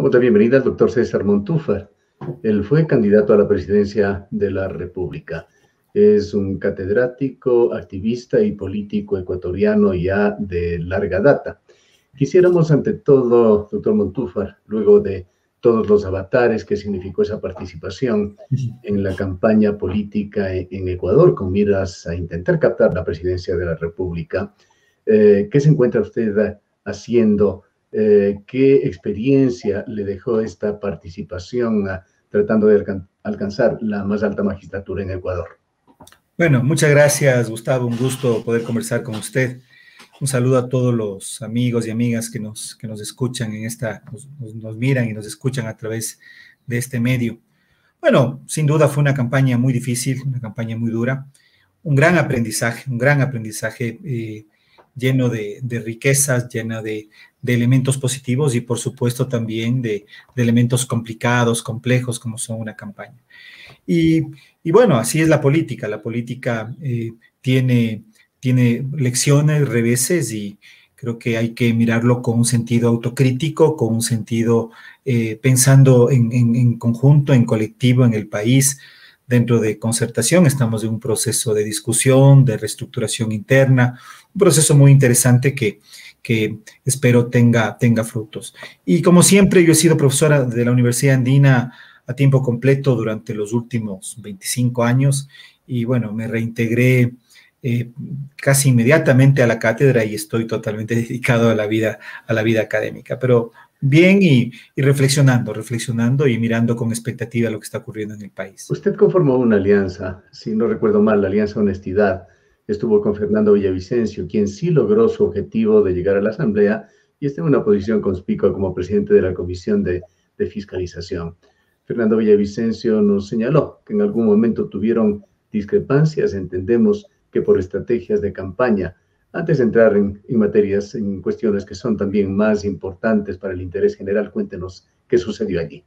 Damos la bienvenida al doctor César Montúfar. Él fue candidato a la presidencia de la República. Es un catedrático, activista y político ecuatoriano ya de larga data. Quisiéramos, ante todo, doctor Montúfar, luego de todos los avatares que significó esa participación en la campaña política en Ecuador, con miras a intentar captar la presidencia de la República, ¿qué se encuentra usted haciendo? ¿Qué experiencia le dejó esta participación tratando de alcanzar la más alta magistratura en Ecuador? Bueno, muchas gracias, Gustavo. Un gusto poder conversar con usted. Un saludo a todos los amigos y amigas que nos escuchan nos miran y nos escuchan a través de este medio. Bueno, sin duda fue una campaña muy difícil, una campaña muy dura, un gran aprendizaje lleno de riquezas, llena de elementos positivos y por supuesto también de elementos complicados, complejos como son una campaña. Y bueno, así es la política. La política tiene lecciones, reveses, y creo que hay que mirarlo con un sentido autocrítico, con un sentido pensando en conjunto, en colectivo, en el país. Dentro de Concertación estamos en un proceso de discusión, de reestructuración interna, un proceso muy interesante que espero tenga frutos. Y como siempre, yo he sido profesora de la Universidad Andina a tiempo completo durante los últimos 25 años y bueno, me reintegré casi inmediatamente a la cátedra y estoy totalmente dedicado a la vida académica, pero bien y reflexionando y mirando con expectativa lo que está ocurriendo en el país. Usted conformó una alianza, si no recuerdo mal, la Alianza Honestidad. Estuvo con Fernando Villavicencio, quien sí logró su objetivo de llegar a la Asamblea y está en una posición conspicua como presidente de la Comisión de Fiscalización. Fernando Villavicencio nos señaló que en algún momento tuvieron discrepancias, entendemos que por estrategias de campaña. Antes de entrar en materias, en cuestiones que son también más importantes para el interés general, cuéntenos qué sucedió allí.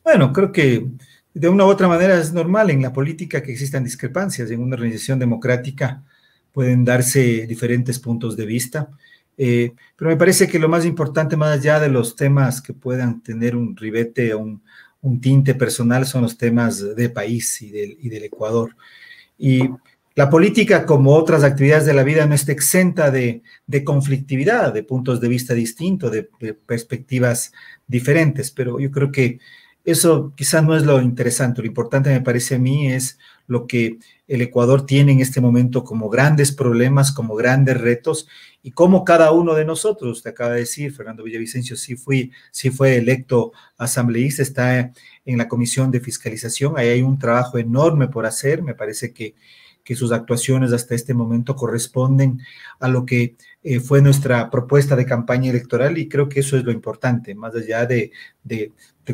Bueno, creo que de una u otra manera es normal en la política que existan discrepancias. En una organización democrática pueden darse diferentes puntos de vista, pero me parece que lo más importante, más allá de los temas que puedan tener un ribete o un tinte personal, son los temas de país y del Ecuador. Y la política, como otras actividades de la vida, no está exenta de conflictividad, de puntos de vista distintos, de perspectivas diferentes, pero yo creo que eso quizás no es lo interesante. Lo importante, me parece a mí, es lo que el Ecuador tiene en este momento como grandes problemas, como grandes retos, y cómo cada uno de nosotros, usted acaba de decir, Fernando Villavicencio sí fue electo asambleísta, está en la Comisión de Fiscalización. Ahí hay un trabajo enorme por hacer. Me parece que sus actuaciones hasta este momento corresponden a lo que fue nuestra propuesta de campaña electoral, y creo que eso es lo importante, más allá de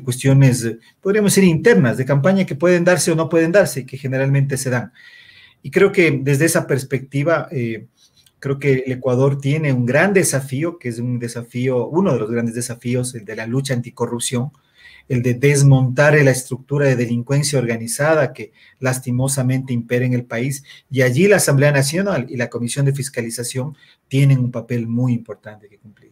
cuestiones, podríamos decir, internas de campaña que pueden darse o no pueden darse, y que generalmente se dan. Y creo que desde esa perspectiva, creo que el Ecuador tiene un gran desafío, que es uno de los grandes desafíos, el de la lucha anticorrupción, el de desmontar la estructura de delincuencia organizada que lastimosamente impera en el país, y allí la Asamblea Nacional y la Comisión de Fiscalización tienen un papel muy importante que cumplir.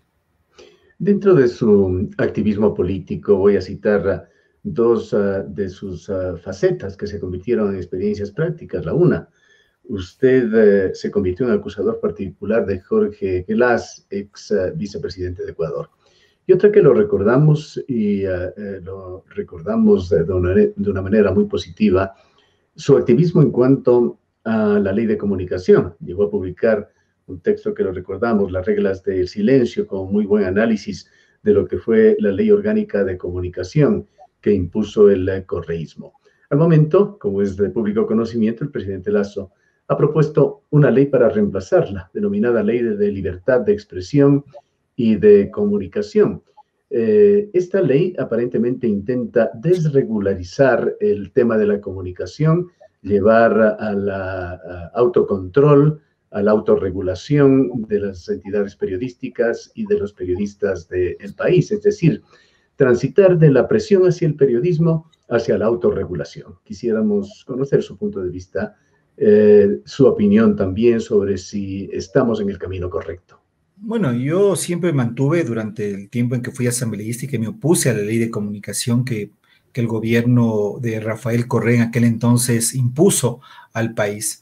Dentro de su activismo político, voy a citar dos de sus facetas que se convirtieron en experiencias prácticas. La una, usted se convirtió en acusador particular de Jorge Glass, ex vicepresidente de Ecuador. Y otra que lo recordamos, y lo recordamos de una manera muy positiva, su activismo en cuanto a la ley de comunicación. Llegó a publicar un texto que lo recordamos, Las reglas del silencio, con muy buen análisis de lo que fue la ley orgánica de comunicación que impuso el correísmo. Al momento, como es de público conocimiento, el presidente Lasso ha propuesto una ley para reemplazarla, denominada Ley de Libertad de Expresión y de Comunicación. Esta ley aparentemente intenta desregularizar el tema de la comunicación, llevar al autocontrol, a la autorregulación de las entidades periodísticas y de los periodistas del país, es decir, transitar de la presión hacia el periodismo hacia la autorregulación. Quisiéramos conocer su punto de vista, su opinión también sobre si estamos en el camino correcto. Bueno, yo siempre mantuve durante el tiempo en que fui asambleísta y que me opuse a la ley de comunicación que el gobierno de Rafael Correa en aquel entonces impuso al país,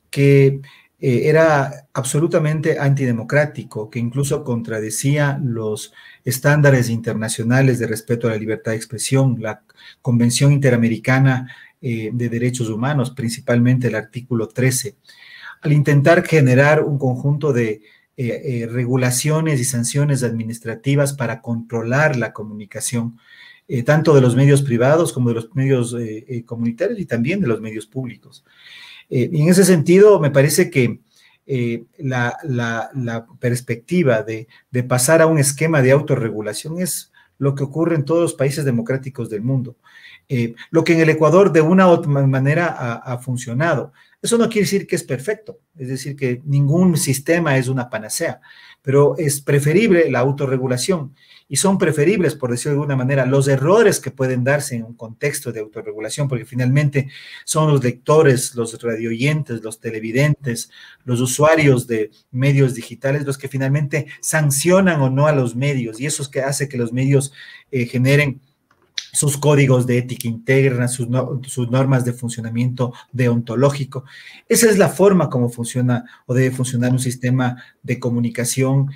que era absolutamente antidemocrático, que incluso contradecía los estándares internacionales de respeto a la libertad de expresión, la Convención Interamericana de Derechos Humanos, principalmente el artículo 13, al intentar generar un conjunto de regulaciones y sanciones administrativas para controlar la comunicación, tanto de los medios privados como de los medios comunitarios y también de los medios públicos. Y en ese sentido, me parece que la perspectiva de pasar a un esquema de autorregulación es lo que ocurre en todos los países democráticos del mundo. Lo que en el Ecuador de una u otra manera ha funcionado. Eso no quiere decir que es perfecto, es decir, que ningún sistema es una panacea, pero es preferible la autorregulación y son preferibles, por decirlo de alguna manera, los errores que pueden darse en un contexto de autorregulación, porque finalmente son los lectores, los radioyentes, los televidentes, los usuarios de medios digitales los que finalmente sancionan o no a los medios, y eso es que hace que los medios generen sus códigos de ética interna, sus normas de funcionamiento deontológico. Esa es la forma como funciona o debe funcionar un sistema de comunicación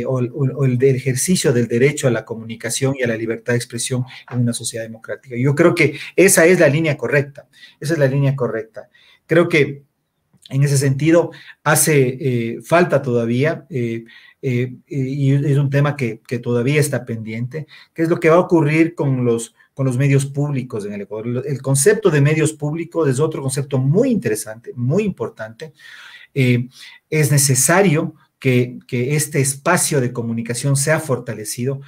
o el de ejercicio del derecho a la comunicación y a la libertad de expresión en una sociedad democrática. Yo creo que esa es la línea correcta, esa es la línea correcta. Creo que en ese sentido hace falta todavía y es un tema que todavía está pendiente, que es lo que va a ocurrir con los medios públicos en el Ecuador. El concepto de medios públicos es otro concepto muy interesante, muy importante. Es necesario que este espacio de comunicación sea fortalecido,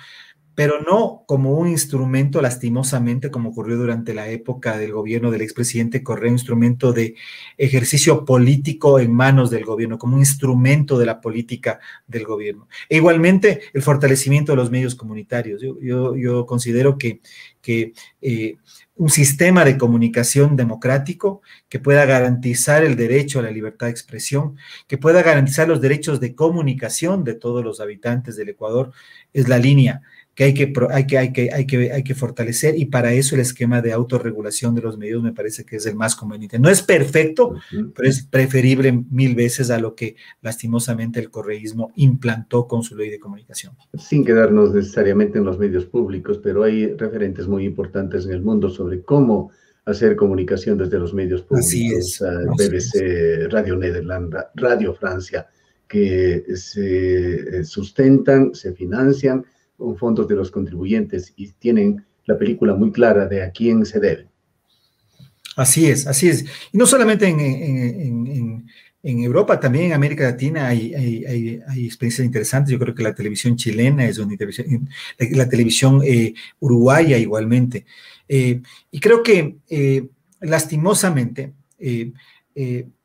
pero no como un instrumento, lastimosamente, como ocurrió durante la época del gobierno del expresidente Correa, un instrumento de ejercicio político en manos del gobierno, como un instrumento de la política del gobierno. E igualmente, el fortalecimiento de los medios comunitarios. Yo considero que un sistema de comunicación democrático que pueda garantizar el derecho a la libertad de expresión, que pueda garantizar los derechos de comunicación de todos los habitantes del Ecuador, es la línea que hay que fortalecer, y para eso el esquema de autorregulación de los medios me parece que es el más conveniente. No es perfecto, pero es preferible 1000 veces a lo que lastimosamente el correísmo implantó con su ley de comunicación. Sin quedarnos necesariamente en los medios públicos, pero hay referentes muy importantes en el mundo sobre cómo hacer comunicación desde los medios públicos. Así es. BBC, Radio Nederlanda, Radio Francia, que se sustentan, se financian con fondos de los contribuyentes y tienen la película muy clara de a quién se debe. Así es, así es. Y no solamente en Europa, también en América Latina hay experiencias interesantes. Yo creo que la televisión chilena es una televisión, la televisión uruguaya igualmente. Y creo que lastimosamente,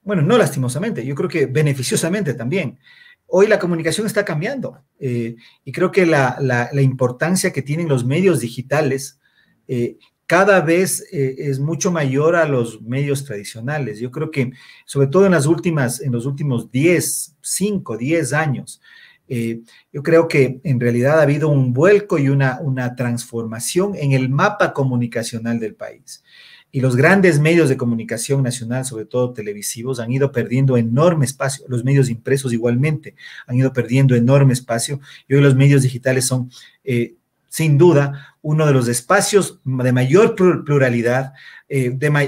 bueno, no lastimosamente, yo creo que beneficiosamente también, hoy la comunicación está cambiando y creo que la importancia que tienen los medios digitales cada vez es mucho mayor a los medios tradicionales. Yo creo que, sobre todo en los últimos 5, 10 años, yo creo que en realidad ha habido un vuelco y una transformación en el mapa comunicacional del país. Y los grandes medios de comunicación nacional, sobre todo televisivos, han ido perdiendo enorme espacio. Los medios impresos igualmente han ido perdiendo enorme espacio. Y hoy los medios digitales son, sin duda, uno de los espacios de mayor pluralidad,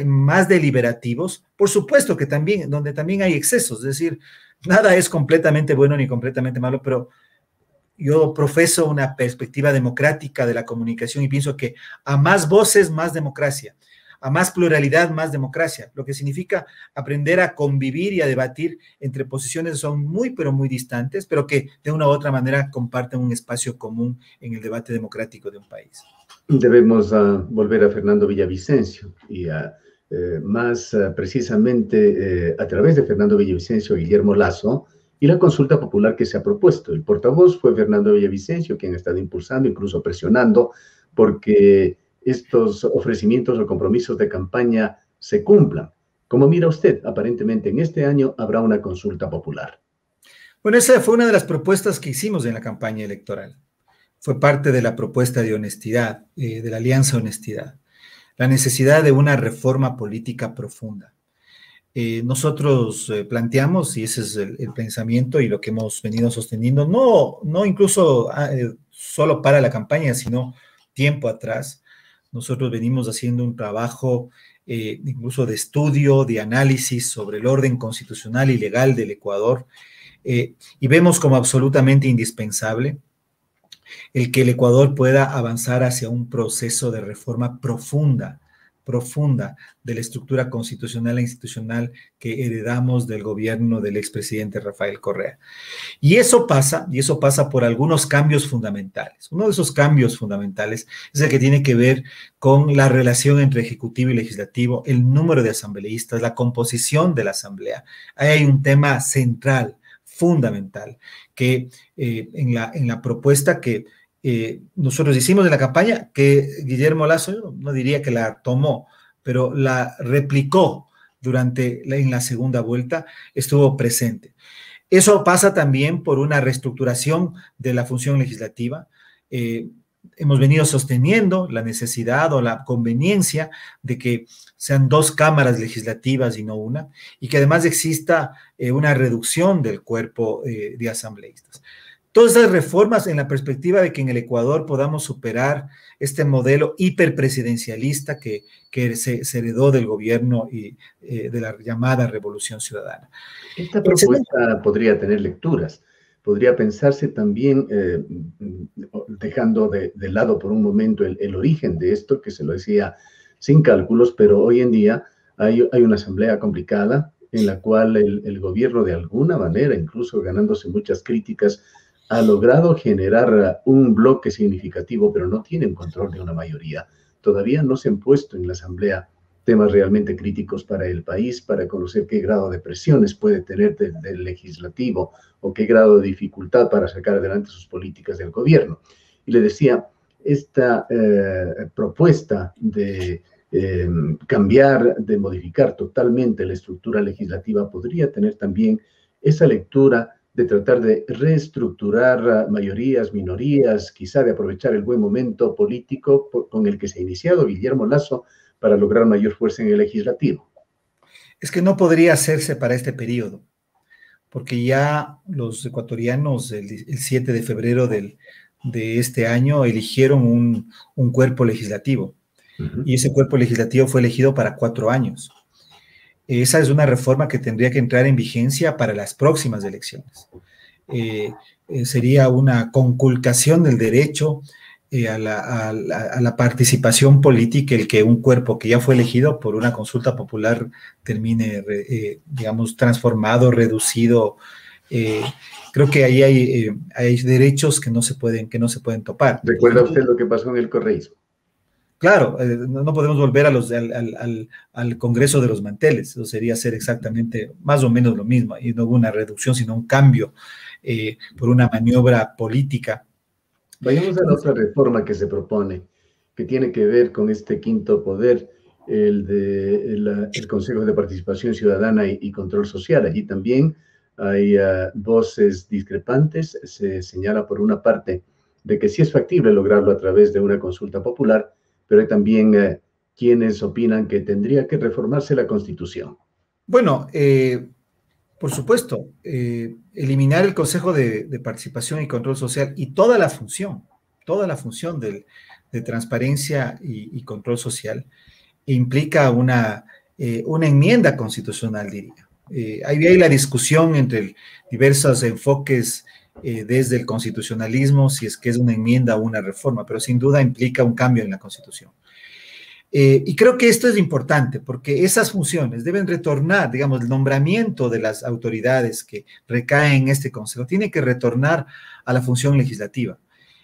más deliberativos. Por supuesto que también, donde también hay excesos, es decir, nada es completamente bueno ni completamente malo, pero yo profeso una perspectiva democrática de la comunicación y pienso que a más voces, más democracia. A más pluralidad, más democracia, lo que significa aprender a convivir y a debatir entre posiciones que son muy, pero muy distantes, pero que de una u otra manera comparten un espacio común en el debate democrático de un país. Debemos volver a Fernando Villavicencio y más precisamente a través de Fernando Villavicencio, Guillermo Lasso y la consulta popular que se ha propuesto. El portavoz fue Fernando Villavicencio, quien ha estado impulsando, incluso presionando, porque estos ofrecimientos o compromisos de campaña se cumplan. Como mira usted, aparentemente en este año habrá una consulta popular. Bueno, esa fue una de las propuestas que hicimos en la campaña electoral. Fue parte de la propuesta de honestidad, de la Alianza Honestidad. La necesidad de una reforma política profunda. Nosotros planteamos, y ese es el pensamiento y lo que hemos venido sosteniendo, no incluso solo para la campaña, sino tiempo atrás. Nosotros venimos haciendo un trabajo incluso de estudio, de análisis sobre el orden constitucional y legal del Ecuador, y vemos como absolutamente indispensable el que el Ecuador pueda avanzar hacia un proceso de reforma profunda de la estructura constitucional e institucional que heredamos del gobierno del expresidente Rafael Correa. Y eso pasa por algunos cambios fundamentales. Uno de esos cambios fundamentales es el que tiene que ver con la relación entre ejecutivo y legislativo, el número de asambleístas, la composición de la asamblea. Ahí hay un tema central, fundamental, que en la propuesta que nosotros hicimos en la campaña, que Guillermo Lasso, yo no diría que la tomó, pero la replicó en la segunda vuelta, estuvo presente. Eso pasa también por una reestructuración de la función legislativa. Hemos venido sosteniendo la necesidad o la conveniencia de que sean 2 cámaras legislativas y no una, y que además exista una reducción del cuerpo de asambleístas. Todas esas reformas en la perspectiva de que en el Ecuador podamos superar este modelo hiperpresidencialista que se heredó del gobierno y de la llamada Revolución Ciudadana. Esta propuesta podría tener lecturas. Podría pensarse también, dejando de lado por un momento el origen de esto, que se lo decía sin cálculos, pero hoy en día hay una asamblea complicada en la cual el gobierno de alguna manera, incluso ganándose muchas críticas, ha logrado generar un bloque significativo, pero no tienen control de una mayoría. Todavía no se han puesto en la asamblea temas realmente críticos para el país, para conocer qué grado de presiones puede tener del legislativo o qué grado de dificultad para sacar adelante sus políticas del gobierno. Y le decía, esta propuesta de cambiar, de modificar totalmente la estructura legislativa podría tener también esa lectura de tratar de reestructurar mayorías, minorías, quizá de aprovechar el buen momento político con el que se ha iniciado Guillermo Lasso para lograr mayor fuerza en el legislativo. Es que no podría hacerse para este periodo, porque ya los ecuatorianos el 7 de febrero de este año eligieron un cuerpo legislativo, y ese cuerpo legislativo fue elegido para 4 años. Esa es una reforma que tendría que entrar en vigencia para las próximas elecciones. Sería una conculcación del derecho a la participación política, el que un cuerpo que ya fue elegido por una consulta popular termine, digamos, transformado, reducido. Creo que ahí hay derechos que no se pueden topar. ¿Recuerda usted lo que pasó en el correísmo? Claro, no podemos volver al Congreso de los Manteles. Eso sería hacer exactamente más o menos lo mismo. Y no hubo una reducción, sino un cambio por una maniobra política. Vayamos a la otra reforma que se propone, que tiene que ver con este quinto poder, el Consejo de Participación Ciudadana y Control Social. Allí también hay voces discrepantes. Se señala por una parte de que sí es factible lograrlo a través de una consulta popular, pero hay también quienes opinan que tendría que reformarse la Constitución. Bueno, por supuesto, eliminar el Consejo de Participación y Control Social y toda la función de transparencia y control social implica una enmienda constitucional, diría. Ahí hay la discusión entre diversos enfoques desde el constitucionalismo, si es que es una enmienda o una reforma, pero sin duda implica un cambio en la Constitución. Y creo que esto es importante porque esas funciones deben retornar, digamos, el nombramiento de las autoridades que recaen en este Consejo tiene que retornar a la función legislativa.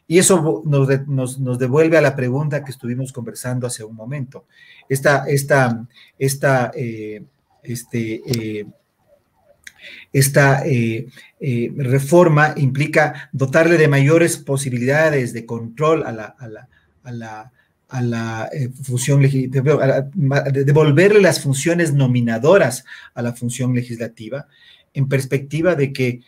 Y eso nos devuelve a la pregunta que estuvimos conversando hace un momento. Esta reforma implica dotarle de mayores posibilidades de control a la función legislativa, devolverle las funciones nominadoras a la función legislativa, en perspectiva de que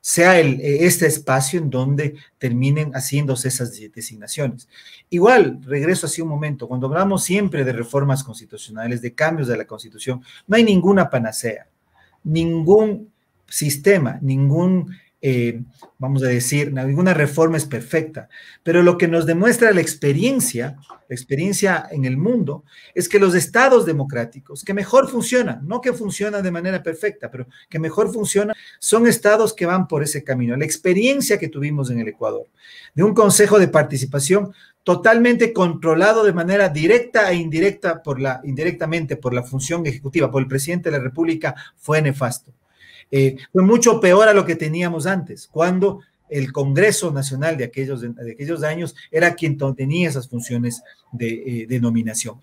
sea este espacio en donde terminen haciéndose esas designaciones. Igual, regreso así un momento, cuando hablamos siempre de reformas constitucionales, de cambios de la Constitución, no hay ninguna panacea, ningún sistema, vamos a decir, ninguna reforma es perfecta, pero lo que nos demuestra la experiencia en el mundo, es que los estados democráticos que mejor funcionan, no que funcionan de manera perfecta, pero que mejor funcionan, son estados que van por ese camino. La experiencia que tuvimos en el Ecuador, de un consejo de participación totalmente controlado de manera directa e indirectamente por la función ejecutiva, por el presidente de la República, fue nefasto. Fue mucho peor a lo que teníamos antes, cuando el Congreso Nacional de aquellos años era quien tenía esas funciones de nominación.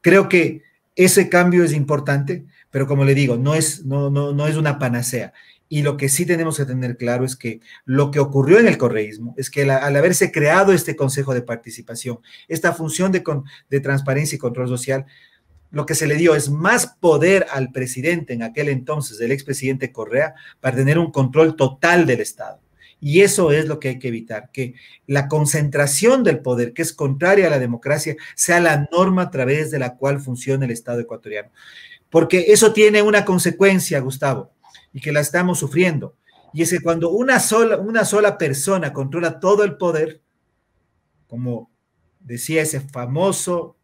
Creo que ese cambio es importante, pero como le digo, no es una panacea. Y lo que sí tenemos que tener claro es que lo que ocurrió en el correísmo es que al haberse creado este Consejo de Participación, esta función de transparencia y control social, lo que se le dio es más poder al presidente en aquel entonces, el expresidente Correa, para tener un control total del Estado. Y eso es lo que hay que evitar, que la concentración del poder, que es contraria a la democracia, sea la norma a través de la cual funciona el Estado ecuatoriano. Porque eso tiene una consecuencia, Gustavo, y que la estamos sufriendo. Y es que cuando una sola persona controla todo el poder, como decía ese famoso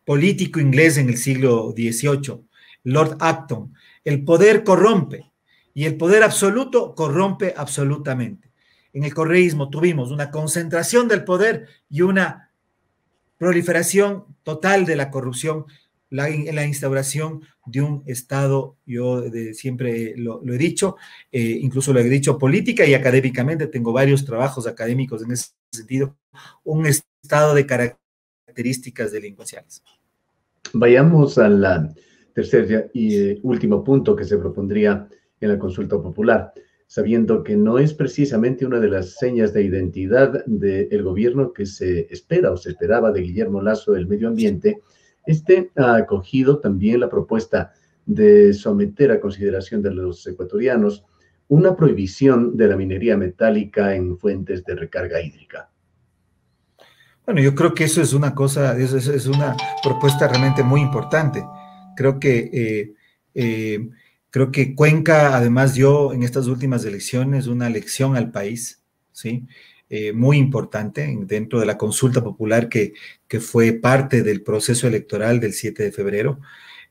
político inglés en el siglo XVIII, Lord Acton, el poder corrompe y el poder absoluto corrompe absolutamente. En el correísmo tuvimos una concentración del poder y una proliferación total de la corrupción, la instauración de un Estado, yo siempre lo he dicho, incluso lo he dicho política y académicamente, tengo varios trabajos académicos en ese sentido, un Estado de características delincuenciales. Vayamos al tercer y último punto que se propondría en la consulta popular, sabiendo que no es precisamente una de las señas de identidad del gobierno que se espera o se esperaba de Guillermo Lasso del medio ambiente. Ha acogido también la propuesta de someter a consideración de los ecuatorianos una prohibición de la minería metálica en fuentes de recarga hídrica. Bueno, yo creo que eso es una cosa, es una propuesta realmente muy importante. Creo que Cuenca, además, dio en estas últimas elecciones una lección al país, ¿sí? Muy importante dentro de la consulta popular que fue parte del proceso electoral del 7 de febrero.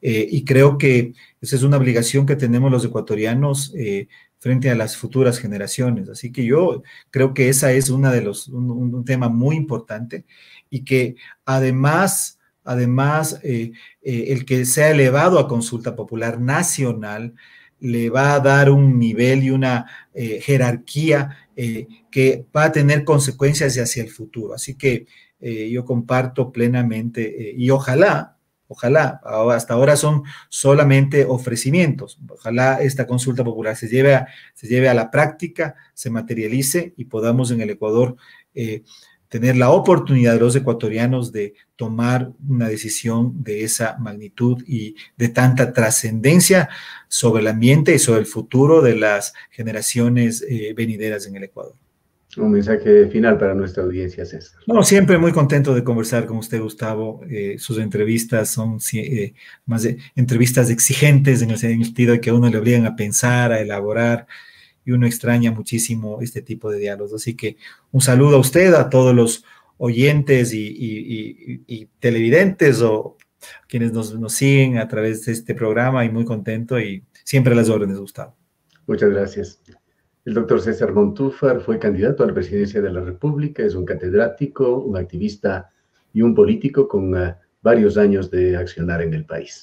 Y creo que esa es una obligación que tenemos los ecuatorianos frente a las futuras generaciones. Así que yo creo que esa es un tema muy importante y que además el que sea elevado a consulta popular nacional le va a dar un nivel y una jerarquía que va a tener consecuencias hacia el futuro. Así que yo comparto plenamente y ojalá, hasta ahora son solamente ofrecimientos. Ojalá esta consulta popular se lleve a la práctica, se materialice y podamos en el Ecuador tener la oportunidad de los ecuatorianos de tomar una decisión de esa magnitud y de tanta trascendencia sobre el ambiente y sobre el futuro de las generaciones venideras en el Ecuador. Un mensaje final para nuestra audiencia, César. No, siempre muy contento de conversar con usted, Gustavo. Sus entrevistas son entrevistas exigentes en el sentido de que a uno le obligan a pensar, a elaborar, y uno extraña muchísimo este tipo de diálogos. Así que un saludo a usted, a todos los oyentes y televidentes o quienes nos siguen a través de este programa, y muy contento y siempre a las órdenes, Gustavo. Muchas gracias. El doctor César Montúfar fue candidato a la presidencia de la República, es un catedrático, un activista y un político con varios años de accionar en el país.